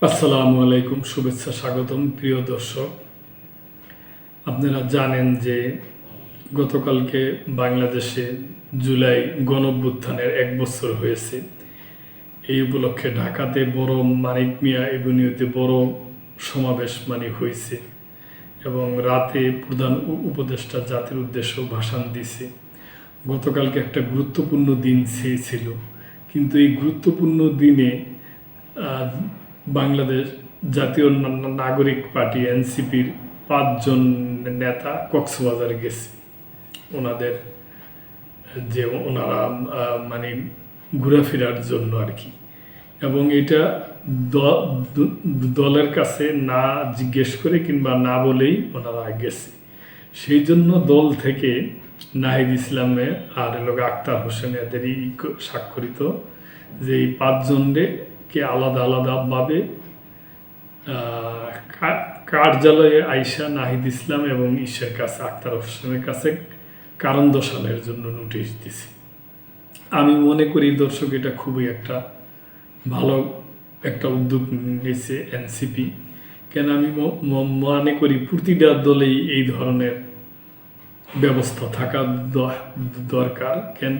আসসালামু আলাইকুম, শুভেচ্ছা, স্বাগতম প্রিয় দর্শক। আপনারা জানেন যে গতকালকে বাংলাদেশে জুলাই গণঅভ্যুত্থানের 1 বছর হয়েছে। এই উপলক্ষে ঢাকাতে বড় মানিক মিয়া এভিনিউতে বড় সমাবেশ হয়েছে এবং রাতে প্রধান উপদেষ্টা জাতির উদ্দেশ্য ভাষণ দিছে। গতকালকে একটা গুরুত্বপূর্ণ দিন ছিল, কিন্তু এই গুরুত্বপূর্ণ দিনে বাংলাদেশ জাতীয় নাগরিক পার্টি এনসিপির 5 জন নেতা কক্সবাজার গেছে ওনাদের ওনারা ঘোরাফেরার জন্য আর কি। এবং এটা দলের কাছে না জিজ্ঞেস করে কিংবা না বলেই ওনারা গেছে। সেই জন্য দল থেকে নাহিদ ইসলামে আর আক্তার হোসেন এদেরই স্বাক্ষরিত যে এই 5 জনকে আলাদা আলাদাভাবে কার্যালয়ে আইসা নাহিদ ইসলাম এবং ঈশের কাছে, আক্তার হোসেনের কাছে কারণ দর্শানোর জন্য নোটিশ দিছে। আমি মনে করি দর্শক, এটা খুবই একটা ভালো একটা উদ্যোগ নিয়েছে এনসিপি। কেন আমি মনে করি প্রতিটা দলেই এই ধরনের ব্যবস্থা থাকা দরকার। কেন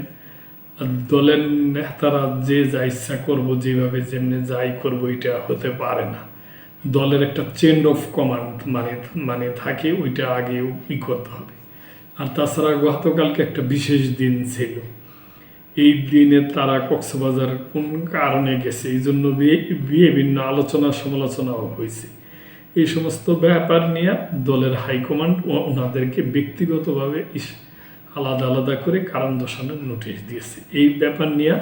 দলের নেতারা যে যা ইচ্ছা করবো, যেভাবে যেমনি যাই করবো, এটা হতে পারে না। দলের একটা চেইন অফ কমান্ড থাকে, ওইটা আগে করতে হবে। আর তাছাড়া গতকালকে একটা বিশেষ দিন ছিল। এই দিনে তারা কক্সবাজার কোন কারণে গেছে, এই জন্য বিভিন্ন আলোচনা সমালোচনাও হয়েছে। এই সমস্ত ব্যাপার নিয়ে দলের হাইকমান্ড ওনাদেরকে ব্যক্তিগতভাবে আলাদা আলাদা করে কারণ দর্শানোর নোটিশ দিয়েছে। এই ব্যাপার নিয়ে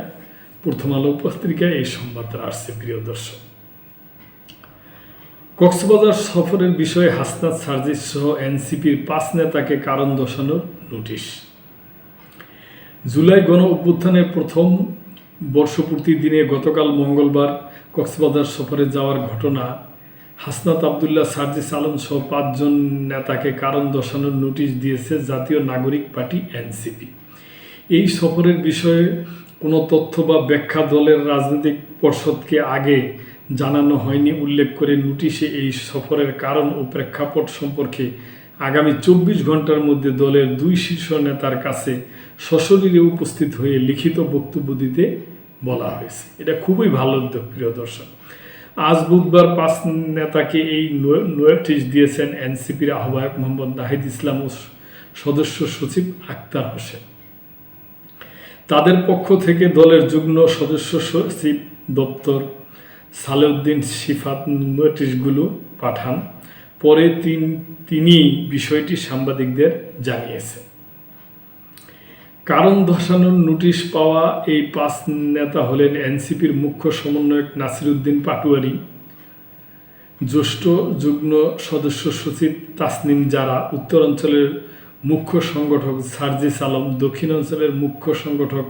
প্রথম আলো পত্রিকায় এই সংবাদটা আসছে। প্রিয় দর্শক, কক্সবাজার সফরের বিষয়ে হাসনাত সার্জিস সহ এনসিপির 5 নেতাকে কারণ দর্শানোর নোটিশ। জুলাই গণ অভ্যুত্থানের প্রথম বর্ষপূর্তির দিনে গতকাল মঙ্গলবার কক্সবাজার সফরে যাওয়ার ঘটনা হাসনাত আবদুল্লাহ, সার্জিস আলম সহ 5 জন নেতাকে কারণ দর্শানোর নোটিশ দিয়েছে জাতীয় নাগরিক পার্টি এনসিপি। এই সফরের বিষয়ে কোনো তথ্য বা ব্যাখ্যা দলের রাজনৈতিক পর্ষদকে আগে জানানো হয়নি উল্লেখ করে নোটিশে এই সফরের কারণ ও প্রেক্ষাপট সম্পর্কে আগামী 24 ঘন্টার মধ্যে দলের 2 শীর্ষ নেতার কাছে সশরীরে উপস্থিত হয়ে লিখিত বক্তব্য দিতে বলা হয়েছে। এটা খুবই ভালো উদ্যোগ। প্রিয় দর্শক, আজ বুধবার 5 নেতাকে এই নোটিশ দিয়েছেন এনসিপির আহ্বায়ক মোহাম্মদ নাহিদ ইসলাম ও সদস্য সচিব আক্তার হোসেন। তাদের পক্ষ থেকে দলের যুগ্ম সদস্য সচিব দপ্তর সালেউদ্দিন সিফাত নোটিশগুলো পাঠান। পরে তিনি বিষয়টি সাংবাদিকদের জানিয়েছেন। কারণ দর্শানোর নোটিশ পাওয়া এই 5 নেতা হলেন এনসিপির মুখ্য সমন্বয়ক নাসির উদ্দিন পাটোয়ারি, জ্যেষ্ঠ যুগ্ম সদস্য সচিব তাসনিম জারা, উত্তরাঞ্চলের মুখ্য সংগঠক সার্জিস আলম, দক্ষিণাঞ্চলের মুখ্য সংগঠক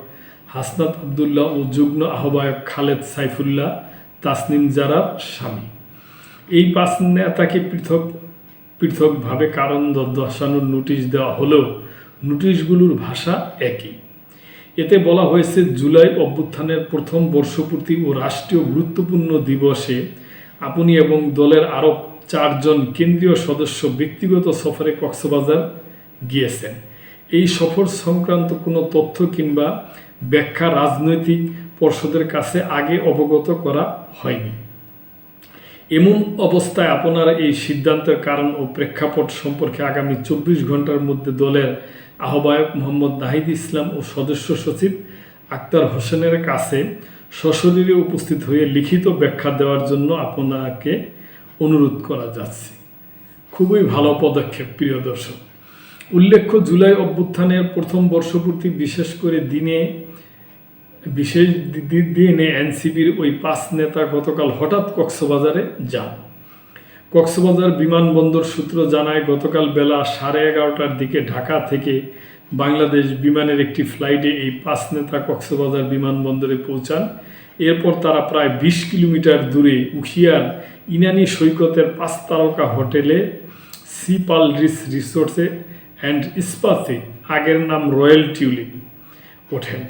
হাসনাত আবদুল্লাহ ও যুগ্ম আহ্বায়ক খালেদ সাইফুল্লাহ তাসনিম জারার স্বামী। এই 5 নেতাকে পৃথকভাবে কারণ দর্শানোর নোটিশ দেওয়া হলেও নোটিশগুলোর ভাষা একই। এতে বলা হয়েছে, জুলাই অভ্যুত্থানের প্রথম বর্ষপূর্তি ও রাষ্ট্রীয় গুরুত্বপূর্ণ দিবসে আপনি এবং দলের আরও 4 জন কেন্দ্রীয় সদস্য ব্যক্তিগত সফরে কক্সবাজার গিয়েছেন। এই সফর সংক্রান্ত কোনো তথ্য কিংবা ব্যাখ্যা রাজনৈতিক পর্ষদের কাছে আগে অবগত করা হয়নি। এমন অবস্থায় আপনার এই সিদ্ধান্তের কারণ ও প্রেক্ষাপট সম্পর্কে আগামী 24 ঘন্টার মধ্যে দলের আহ্বায়ক মোহাম্মদ নাহিদ ইসলাম ও সদস্য সচিব আক্তার হোসেনের কাছে সশরীরে উপস্থিত হয়ে লিখিত ব্যাখ্যা দেওয়ার জন্য আপনাকে অনুরোধ করা যাচ্ছে। খুবই ভালো পদক্ষেপ। প্রিয় দর্শক, উল্লেখ্য, জুলাই অভ্যুত্থানের প্রথম বর্ষপূর্তি বিশেষ দিনে এনসিপির ওই 5 নেতা গতকাল হঠাৎ কক্সবাজারে যান। কক্সবাজার বিমানবন্দর সূত্র জানায়, গতকাল বেলা 11:30টার দিকে ঢাকা থেকে বাংলাদেশ বিমানের একটি ফ্লাইটে এই 5 নেতা কক্সবাজার বিমানবন্দরে পৌঁছান। এরপর তারা প্রায় 20 কিলোমিটার দূরে উখিয়ার ইনানি সৈকতের 5 তারকা হোটেলে সি পাল রিসোর্টসে অ্যান্ড স্পাতে, আগের নাম রয়্যাল টিউলিপ, ওঠেন।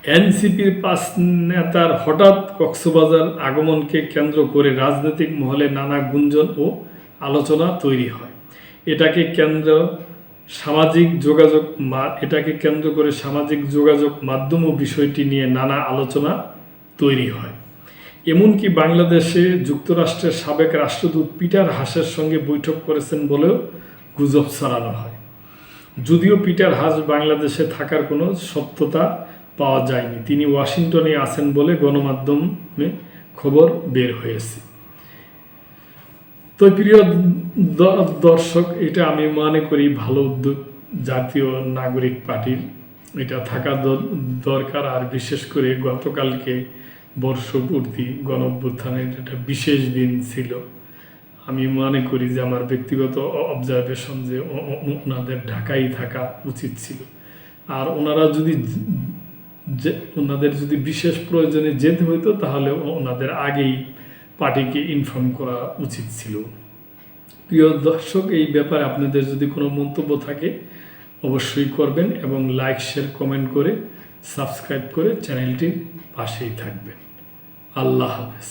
এনসিপির 5 নেতার হঠাৎ কক্সবাজার আগমনকে কেন্দ্র করে রাজনৈতিক মহলে নানা গুঞ্জন ও আলোচনা তৈরি হয়। এটাকে কেন্দ্র করে সামাজিক যোগাযোগ মাধ্যম ও বিষয়টি নিয়ে নানা আলোচনা তৈরি হয়। এমনকি বাংলাদেশে যুক্তরাষ্ট্রের সাবেক রাষ্ট্রদূত পিটার হাসের সঙ্গে বৈঠক করেছেন বলেও গুজব ছড়ানো হয়। যদিও পিটার হাস বাংলাদেশে থাকার কোনো সত্যতা পাওয়া যায়নি, তিনি ওয়াশিংটনে আছেন বলে গণমাধ্যমে খবর বের হয়েছে। তো প্রিয় দর্শক, এটা আমি মনে করি ভালো উদ্যোগ জাতীয় নাগরিক পার্টির, এটা থাকা দরকার। আর বিশেষ করে গতকালকে বর্ষপূর্তি গণঅভ্যুত্থানের একটা বিশেষ দিন ছিল। আমি মনে করি যে আমার ব্যক্তিগত অবজারভেশন যে ওনাদের ঢাকায় থাকা উচিত ছিল। আর ওনাদের যদি বিশেষ প্রয়োজনে যেতে হইতো তাহলে ওনাদের আগেই পার্টিকে ইনফর্ম করা উচিত ছিল। প্রিয় দর্শক, এই ব্যাপারে আপনাদের যদি কোনো মন্তব্য থাকে অবশ্যই করবেন এবং লাইক, শেয়ার, কমেন্ট করে সাবস্ক্রাইব করে চ্যানেলটির পাশেই থাকবেন। আল্লাহ হাফেজ।